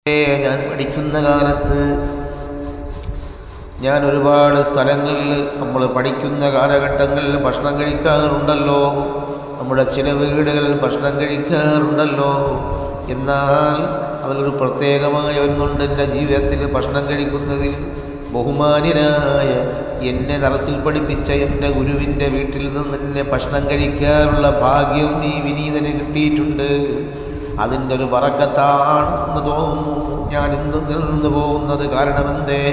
ഞാൻ പഠിക്കുന്ന കാലത്ത് ഞാൻ ഒരുപാട് സ്ഥലങ്ങളിൽ നമ്മൾ പഠിക്കുന്ന കാലഘട്ടങ്ങളിൽ ഭക്ഷണം കഴിക്കാറുണ്ടല്ലോ. നമ്മുടെ ചില വീടുകളിൽ ഭക്ഷണം കഴിക്കാറുണ്ടല്ലോ. എന്നാൽ അതിലൊരു പ്രത്യേകമായ ഒന്നുണ്ട്. എൻ്റെ ജീവിതത്തിൽ ഭക്ഷണം കഴിക്കുന്നതിൽ ബഹുമാന്യനായ എന്നെ ദർസിൽ പഠിപ്പിച്ച എൻ്റെ ഗുരുവിൻ്റെ വീട്ടിൽ നിന്ന് എന്നെ ഭക്ഷണം കഴിക്കാനുള്ള ഭാഗ്യം ഈ വിനീതന് കിട്ടിയിട്ടുണ്ട്. അതിൻ്റെ ഒരു ബറക്കത്താണെന്ന് തോന്നുന്നു ഞാൻ ഇന്ന് നിന്നു പോകുന്നത്. കാരണമെന്തേ?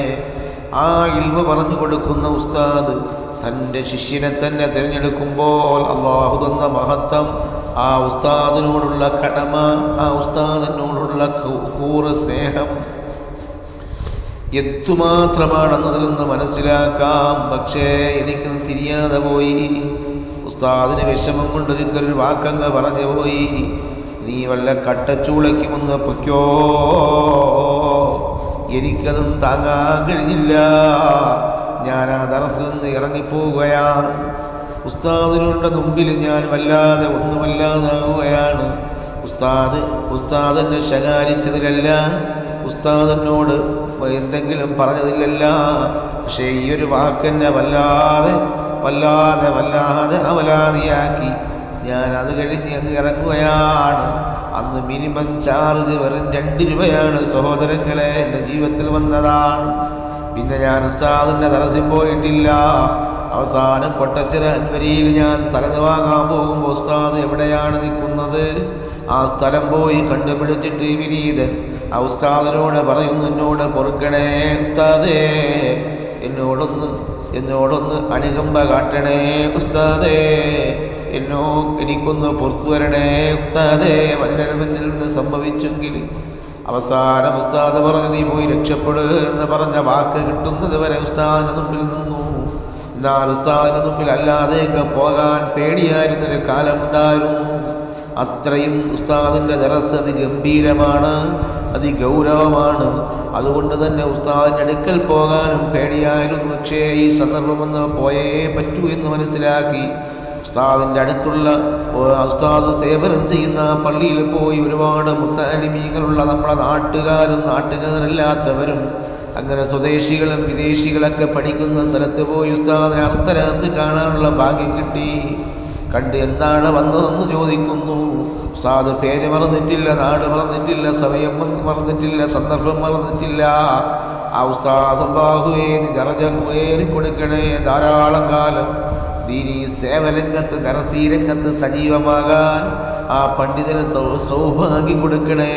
ആ ഇൽമ പറഞ്ഞു കൊടുക്കുന്ന ഉസ്താദ് തൻ്റെ ശിഷ്യനെ തന്നെ തിരഞ്ഞെടുക്കുമ്പോൾ അള്ളാഹു തന്ന മഹത്വം, ആ ഉസ്താദിനോടുള്ള കടമ, ആ ഉസ്താദിനോടുള്ള കൂറ് സ്നേഹം എത്തുമാത്രമാണെന്നതിൽ നിന്ന് മനസ്സിലാക്കാം. പക്ഷേ എനിക്കത് തിരിയാതെ പോയി. ഉസ്താദിന് വിഷമം കൊണ്ടൊരിക്കലൊരു വാക്കങ്ങ് പറഞ്ഞു പോയി, നീ വല്ല കട്ടച്ചൂളയ്ക്ക് വന്ന് പൊയ്ക്കോ. എനിക്കതും താങ്ങാൻ കഴിഞ്ഞില്ല. ഞാൻ ആ ദർസിൽ നിന്ന് ഇറങ്ങിപ്പോവുകയാണ്. ഉസ്താദിനുടെ മുമ്പിൽ ഞാൻ വല്ലാതെ ഒന്നുമല്ലാതാവുകയാണ്. ഉസ്താദ് എന്നെ ശകാരിച്ചതിലല്ല, ഉസ്താദിനോട് എന്തെങ്കിലും പറഞ്ഞതിലല്ല. പക്ഷേ ഈ ഒരു വാക്കെന്നെ വല്ലാതെ വല്ലാതെ വല്ലാതെ അവലാതിയാക്കി. ഞാൻ അത് കഴിഞ്ഞ് അങ്ങ് ഇറങ്ങുകയാണ്. അന്ന് മിനിമം ചാർജ് വെറും 2 രൂപയാണ് സഹോദരങ്ങളെ, എൻ്റെ ജീവിതത്തിൽ വന്നതാണ്. പിന്നെ ഞാൻ ഉസ്താദിൻ്റെ ദർസിൽ പോയിട്ടില്ല. അവസാനം കൊട്ടച്ചിറ അൻവരിയിൽ ഞാൻ സ്ഥലത്ത് വാങ്ങാൻ പോകുമ്പോൾ ഉസ്താദ് എവിടെയാണ് നിൽക്കുന്നത്, ആ സ്ഥലം പോയി കണ്ടുപിടിച്ചിട്ട് വിനീതൻ ആ ഉസ്താദിനോട് പറയുന്നു, എന്നോട് പൊറുക്കണേ ഉസ്താദേ, എന്നോടൊന്ന് അനുകമ്പ കാട്ടണേ ഉസ്താദേ, എനിക്കൊന്ന് പുറത്തു വരണേ ഉസ്താദേ, വല്ലവനിൽ നിന്ന് സംഭവിച്ചെങ്കിൽ. അവസാനം ഉസ്താദ് പറഞ്ഞു, നീ പോയി രക്ഷപ്പെടുക എന്ന് പറഞ്ഞ വാക്ക് കിട്ടുന്നത് വരെ ഉസ്താദിന് മുമ്പിൽ നിന്നു. എന്നാൽ ഉസ്താദിന് മുമ്പിൽ അല്ലാതെയൊക്കെ പോകാൻ പേടിയായിരുന്നൊരു കാലമുണ്ടായിരുന്നു. അത്രയും ഉസ്താദിൻ്റെ ദർസ് അതിഗംഭീരമാണ്, അതിഗൗരവമാണ്. അതുകൊണ്ട് തന്നെ ഉസ്താദിൻ്റെ അടുക്കൽ പോകാനും പേടിയായിരുന്നു. പക്ഷേ ഈ സന്ദർഭമൊന്ന് പോയേ പറ്റൂ എന്ന് മനസ്സിലാക്കി ഉസ്താദിൻ്റെ അടുത്തുള്ള ഉസ്താദ് സേവനം ചെയ്യുന്ന പള്ളിയിൽ പോയി ഒരുപാട് മുത്തഅലിമീങ്ങളുള്ള നമ്മുടെ നാട്ടുകാരും നാട്ടുകാരല്ലാത്തവരും അങ്ങനെ സ്വദേശികളും വിദേശികളൊക്കെ പഠിക്കുന്ന സ്ഥലത്ത് പോയി ഉസ്താദിനെ അർദ്ധരാത്രി കാണാനുള്ള ഭാഗ്യം കിട്ടി. കണ്ട് എന്താണ് വന്നതെന്ന് ചോദിക്കുന്നു. ഉസ്താദ് പേര് മറന്നിട്ടില്ല, നാട് മറന്നിട്ടില്ല, സമയം മറന്നിട്ടില്ല, സന്ദർഭം മറന്നിട്ടില്ല. ആ ഉസ്താദ് അല്ലാഹുവേ നീ ദറജ കൊടുക്കണേ, ധാരാളം കാലം ദീനീ സേവരംഗത്ത് ദർസീ രംഗത്ത് സജീവമാകാൻ ആ പണ്ഡിതന് സൗഭാഗ്യം കൊടുക്കണേ.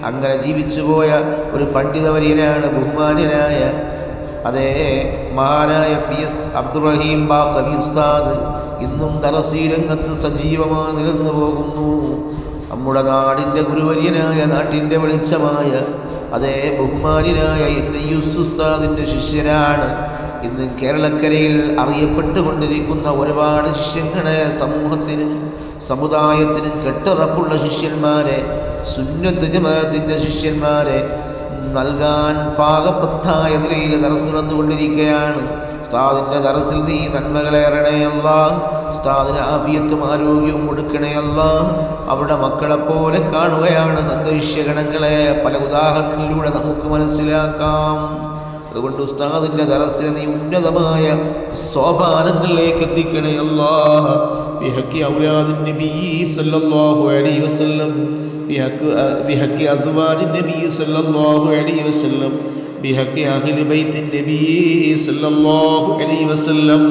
അങ്ങനെ ജീവിച്ചുപോയ ഒരു പണ്ഡിതവര്യനാണ് ബഹുമാന്യനായ അതേ മഹാനായ PS അബ്ദുറഹീം ബാഖവി ഉസ്താദ്. ഇന്നും ദർസീ രംഗത്ത് സജീവമായി നിലനിന്നു പോകുന്നു. നമ്മുടെ നാടിൻ്റെ ഗുരുവര്യനായ, നാട്ടിൻ്റെ വെളിച്ചമായ അതേ ബഹുമാന്യനായ യൂസുഫ് ഉസ്താദിൻ്റെ ശിഷ്യനാണ്. ഇന്ന് കേരളക്കരയിൽ അറിയപ്പെട്ടുകൊണ്ടിരിക്കുന്ന ഒരുപാട് ശിഷ്യങ്ങളെ, സമൂഹത്തിനും സമുദായത്തിനും കെട്ടുറപ്പുള്ള ശിഷ്യന്മാരെ, സുന്നത്ത് ജമാഅത്തിൻ്റെ ശിഷ്യന്മാരെ നൽകാൻ പാകപ്പത്തായ നിലയിൽ ദർസ് നടന്നുകൊണ്ടിരിക്കുകയാണ്. ഉസ്താദിൻ്റെ ദർസിൽ നീ നന്മകളേറണേ അല്ലാഹ്, ഉസ്താദിന് ആഫിയത്തും ആരോഗ്യവും കൊടുക്കണേ അല്ലാഹ്. അവിടെ മക്കളെപ്പോലെ കാണുകയാണ് സന്തോഷ്യഗണങ്ങളെ. പല ഉദാഹരണങ്ങളിലൂടെ നമുക്ക് മനസ്സിലാക്കാം. അതുകൊണ്ട് ഉസ്താദിൻ്റെ ദർസിനെ നീ ഉന്നതമായ സോപാനങ്ങളിലേക്ക് എത്തിക്കണേ അല്ലാഹ്. ബിഹഖി ഔലാദിൻ നബി സല്ലല്ലാഹു അലൈഹി വസല്ലം, ബിഹഖി അസ്വാജിൻ നബി സല്ലല്ലാഹു അലൈഹി വസല്ലം, ബിഹഖി അഹ്ലി ബൈത്തിൻ നബി സല്ലല്ലാഹു അലൈഹി വസല്ലം.